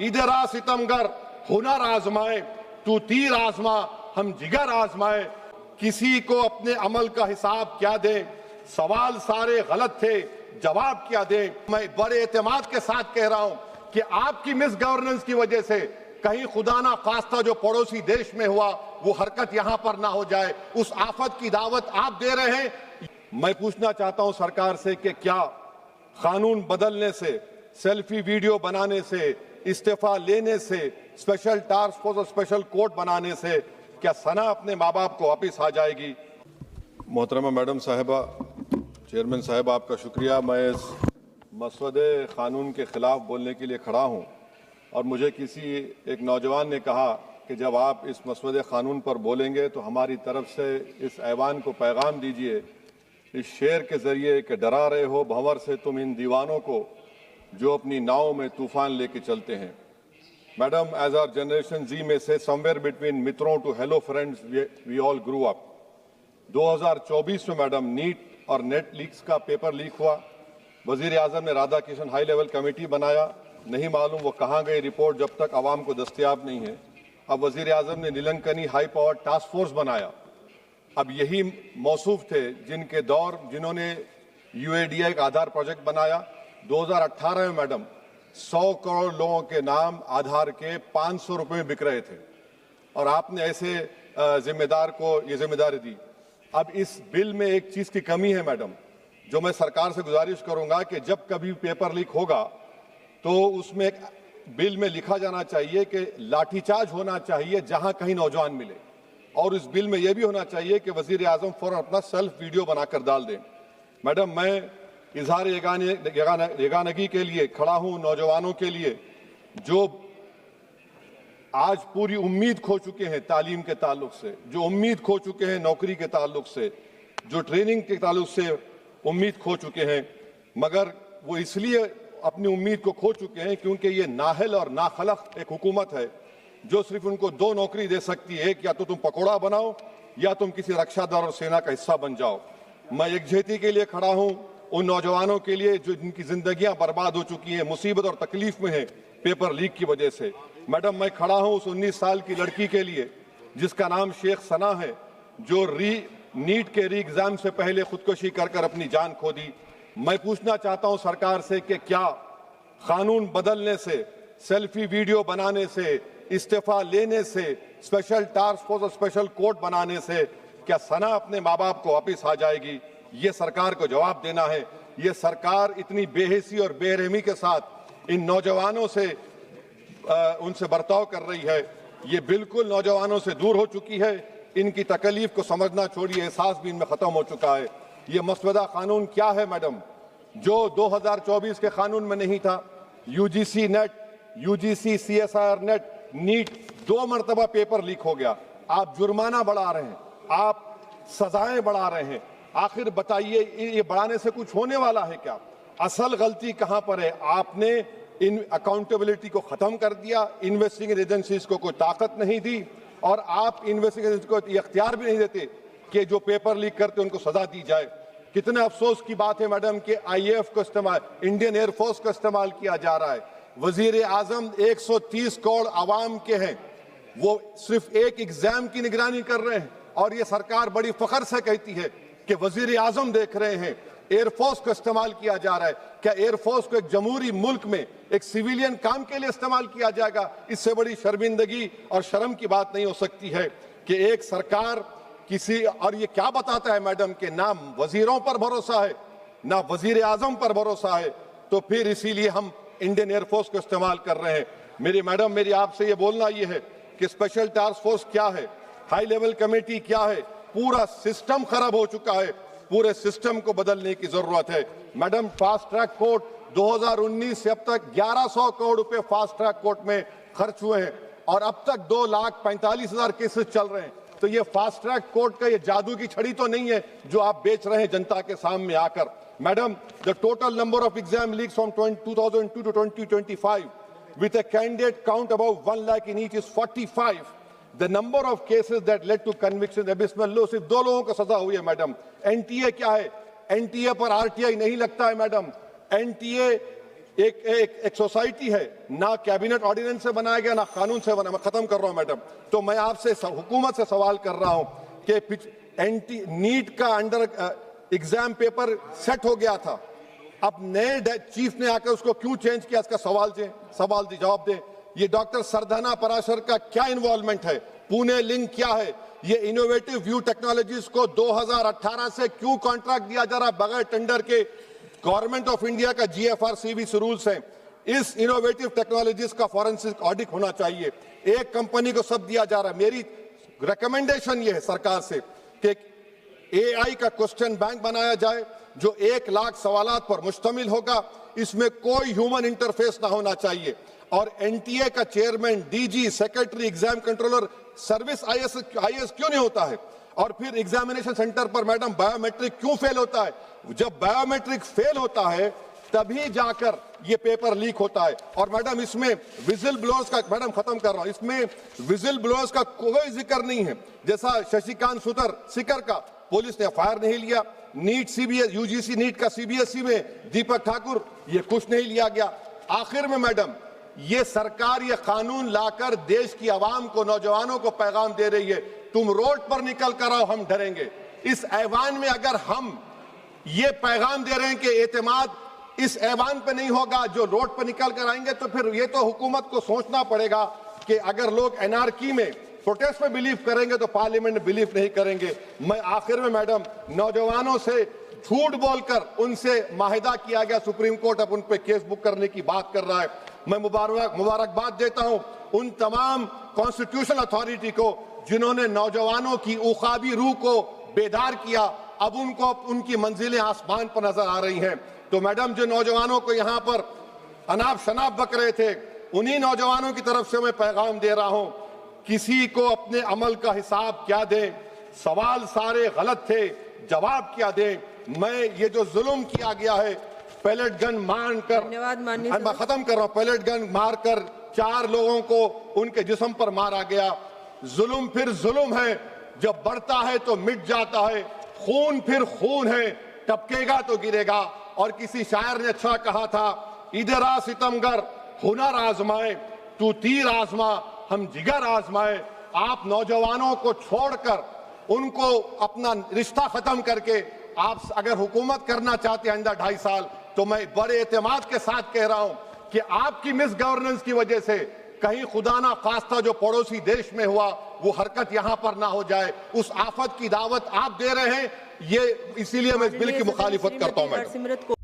इधर आ सितमगर, हुनर आजमाए, तू तीर आजमा, हम जिगर आजमाए। किसी को अपने अमल का हिसाब क्या दे, सवाल सारे गलत थे, जवाब क्या दे। मैं बड़े एतमाद के साथ कह रहा हूं कि आपकी मिस गवर्नेंस की वजह से कहीं खुदा ना खास्ता जो पड़ोसी देश में हुआ वो हरकत यहां पर ना हो जाए, उस आफत की दावत आप दे रहे हैं। मैं पूछना चाहता हूं सरकार से कि क्या कानून बदलने से, सेल्फी वीडियो बनाने से, इस्तीफा लेने से, स्पेशल टास्क फोर्स और स्पेशल कोर्ट बनाने से क्या सना अपने माँ बाप को वापिस आ जाएगी? मोहतरमा मैडम साहिबा, चेयरमैन साहब, आपका शुक्रिया। मैं इस मसवदे कानून के खिलाफ बोलने के लिए खड़ा हूं और मुझे किसी एक नौजवान ने कहा कि जब आप इस मसवदे कानून पर बोलेंगे तो हमारी तरफ से इस ऐवान को पैगाम दीजिए इस शेर के जरिए कि डरा रहे हो भंवर से तुम इन दीवानों को जो अपनी नाव में तूफान लेके चलते हैं। Madam, as our generation Z में से समवेयर बिटवीन मित्रों to hello friends we all grew up. 2024 में मैडम नीट और नेट लीक्स का पेपर लीक हुआ। वजीर आजम ने Radha Kishan high level committee बनाया, नहीं मालूम वो कहाँ गई रिपोर्ट जब तक आवाम को दस्तयाब नहीं है। अब वजीर आजम ने नीलंकनी हाई पावर टास्क फोर्स बनाया। अब यही मौसूफ थे जिन्होंने UADI का आधार प्रोजेक्ट बनाया। 2018 में मैडम 100 करोड़ लोगों के नाम आधार के 500 रुपए में बिक रहे थे और आपने ऐसे जिम्मेदार को ये जिम्मेदारी दी। अब इस बिल में एक चीज की कमी है मैडम, जो मैं सरकार से गुजारिश करूंगा कि जब कभी पेपर लीक होगा तो उसमें एक बिल में लिखा जाना चाहिए कि लाठीचार्ज होना चाहिए जहां कहीं नौजवान मिले, और इस बिल में यह भी होना चाहिए कि वजीर आजम फौरन अपना सेल्फ वीडियो बनाकर डाल दें। मैडम, मैं इजहार यगानगी के लिए खड़ा हूं नौजवानों के लिए जो आज पूरी उम्मीद खो चुके हैं तालीम के ताल्लुक से, जो उम्मीद खो चुके हैं नौकरी के ताल्लुक से, जो ट्रेनिंग के ताल्लुक से उम्मीद खो चुके हैं, मगर वो इसलिए अपनी उम्मीद को खो चुके हैं क्योंकि ये नाहल और नाखलक एक हुकूमत है जो सिर्फ उनको 2 नौकरी दे सकती है, एक या तो तुम पकौड़ा बनाओ या तुम किसी रक्षा दल और सेना का हिस्सा बन जाओ। मैं यकजहती के लिए खड़ा हूं उन नौजवानों के लिए जो जिनकी जिंदगियां बर्बाद हो चुकी हैं, मुसीबत और तकलीफ में है पेपर लीक की वजह से। मैडम, मैं खड़ा हूं उस 19 साल की लड़की के लिए जिसका नाम शेख सना है, जो नीट के री एग्जाम से पहले खुदकुशी कर अपनी जान खो दी। मैं पूछना चाहता हूं सरकार से कि क्या कानून बदलने से, सेल्फी वीडियो बनाने से, इस्तीफा लेने से, स्पेशल टास्क फोर्स और स्पेशल कोर्ट बनाने से क्या सना अपने माँ बाप को वापिस आ जाएगी? ये सरकार को जवाब देना है। ये सरकार इतनी बेहिसी और बेरहमी के साथ इन नौजवानों से उनसे बर्ताव कर रही है, ये बिल्कुल नौजवानों से दूर हो चुकी है। इनकी तकलीफ को समझना छोड़िए, एहसास भी इनमें खत्म हो चुका है। ये मसवदा कानून क्या है मैडम, जो 2024 के कानून में नहीं था? UGC NET, UGC CSIR NET, NEET 2 मरतबा पेपर लीक हो गया। आप जुर्माना बढ़ा रहे हैं, आप सजाएं बढ़ा रहे हैं। आखिर बताइए, ये बढ़ाने से कुछ होने वाला है क्या? असल गलती कहां पर है? आपने इन अकाउंटेबिलिटी को खत्म कर दिया, इन्वेस्टिगेटिंग एजेंसीज को कोई ताकत नहीं दी, और आप इन्वेस्टिगेशन को इख्तियार भी नहीं देते कि जो पेपर लीक करते उनको सजा दी जाए। कितने अफसोस की बात है मैडम कि IAF को इस्तेमाल, इंडियन एयरफोर्स को इस्तेमाल किया जा रहा है। वजीर आजम 130 करोड़ आवाम के हैं, वो सिर्फ एक एग्जाम की निगरानी कर रहे हैं, और ये सरकार बड़ी फख्र से कहती है कि वजीर आजम देख रहे हैं। एयरफोर्स को इस्तेमाल किया जा रहा है। क्या एयरफोर्स को एक जमहूरी मुल्क में एक सिविलियन काम के लिए इस्तेमाल किया जाएगा? इससे बड़ी शर्मिंदगी और शर्म की बात नहीं हो सकती है कि एक सरकार किसी, और ये क्या बताता है मैडम कि ना वजीरों पर भरोसा है, ना वजीर आजम पर भरोसा है, तो फिर इसीलिए हम इंडियन एयरफोर्स को इस्तेमाल कर रहे हैं। मेरी मैडम, मेरी आपसे ये बोलना ये है कि स्पेशल टास्क फोर्स क्या है, हाई लेवल कमेटी क्या है? पूरा सिस्टम खराब हो चुका है, पूरे सिस्टम को बदलने की जरूरत है। मैडम, फास्ट ट्रैक कोर्ट 2019 से अब तक 1100 करोड़ रुपए फास्ट ट्रैक कोर्ट में खर्च हुए हैं, और अब तक 2,45,000 केसेस चल रहे हैं। तो ये फास्ट ट्रैक कोर्ट का ये जादू की छड़ी तो नहीं है जो आप बेच रहे हैं जनता के सामने आकर। Madam, the total number of exam leaks from 2002 to 2025 with a candidate count above 1 lakh in each is 45. The number of cases that led to conviction abysmal low। सिर्फ 2 लोगों को सजा हुई है मैडम। NTA क्या है? NTA पर RTI नहीं लगता है मैडम। NTA एक सोसाइटी है, ना कैबिनेट ऑर्डिनेंस से बनाया गया ना कानून से बना। मैं खत्म कर रहा हूं मैडम। तो मैं आपसे हुकूमत से सवाल कर रहा हूं कि नीट का अंडर एग्जाम पेपर सेट हो गया था, अब नए चीफ ने आकर उसको क्यों चेंज किया, इसका सवाल जवाब दे। ये डॉक्टर सरदाना पराशर का क्या इन्वॉल्वमेंट है, पुणे लिंक क्या है, ये इनोवेटिव व्यू टेक्नोलॉजीज को 2018 से क्यों कॉन्ट्रैक्ट दिया जा रहा बगैर टेंडर के। गवर्नमेंट ऑफ इंडिया का GFRCB रूल्स है, इस इनोवेटिव टेक्नोलॉजीज का फॉरेंसिक ऑडिट होना चाहिए। एक कंपनी को सब दिया जा रहा है। मेरी रिकमेंडेशन ये है सरकार से कि AI का क्वेश्चन बैंक बनाया जाए जो 1 लाख सवालात पर मुश्तमिल होगा, इसमें कोई ह्यूमन इंटरफेस ना होना चाहिए। और NTA का chairman, DG, secretary, exam controller, service IAS क्यों नहीं होता है? और फिर एग्जामिनेशन सेंटर पर मैडम बायोमेट्रिक क्यों फेल होता है? जब बायोमेट्रिक फेल होता है तभी जाकर ये पेपर लीक होता है। और मैडम इसमें विजिल ब्लोअर्स का, मैडम खत्म कर रहा हूं, इसमें विजिल ब्लोअर्स का कोई जिक्र नहीं है। जैसा शशिकांत सिकर का पुलिस ने FIR नहीं लिया, नीट CBS UGC नीट का CBSE में दीपक ठाकुर, ये कुछ नहीं लिया गया। आखिर में मैडम ये सरकार ये कानून लाकर देश की आवाम को, नौजवानों को पैगाम दे रही है, तुम रोड पर निकल कर आओ, हम डरेंगे। इस ऐवान में अगर हम ये पैगाम दे रहे हैं कि एतमाद इस ऐवान पे नहीं होगा, जो रोड पर निकल कर आएंगे, तो फिर ये तो हुकूमत को सोचना पड़ेगा कि अगर लोग एनार्की में, प्रोटेस्ट में बिलीव करेंगे तो पार्लियामेंट में बिलीव नहीं करेंगे। मैं आखिर में मैडम नौजवानों से झूठ बोलकर उनसे माहिदा किया गया, सुप्रीम कोर्ट अब उन पे केस बुक करने की बात कर रहा है। मैं मुबारकबाद देता हूं उन तमाम कॉन्स्टिट्यूशनल अथॉरिटी को जिन्होंने नौजवानों की उखाबी रूह को बेदार किया। अब उनको उनकी मंजिलें आसमान पर नजर आ रही हैं। तो मैडम जो नौजवानों को यहाँ पर अनाप शनाप बक रहे थे, उन्हीं नौजवानों की तरफ से मैं पैगाम दे रहा हूं, किसी को अपने अमल का हिसाब क्या दें, सवाल सारे गलत थे, जवाब क्या दें। मैं ये जो जुल्म किया गया है, पैलेट गन मारकर, मैं खत्म कर रहा हूं, पैलेट गन मारकर 4 लोगों को उनके जिस्म पर मारा गया। जुल्म फिर जुल्म है, जब बढ़ता है तो मिट जाता है। खून फिर खून है, टपकेगा तो गिरेगा। और किसी शायर ने अच्छा कहा था, इधर आ सितमगर हुनर आजमाए, तू तीर आजमा हम जिगर आजमाए। आप नौजवानों को छोड़कर उनको अपना रिश्ता खत्म करके आप अगर हुकूमत करना चाहते हैं आइंदा 2.5 साल, तो मैं बड़े एतमाद के साथ कह रहा हूं कि आपकी मिस गवर्नेंस की वजह से कहीं खुदा ना खास्ता जो पड़ोसी देश में हुआ वो हरकत यहां पर ना हो जाए। उस आफत की दावत आप दे रहे हैं, ये इसीलिए मैं इस बिल की मुखालिफत करता हूं मैडम।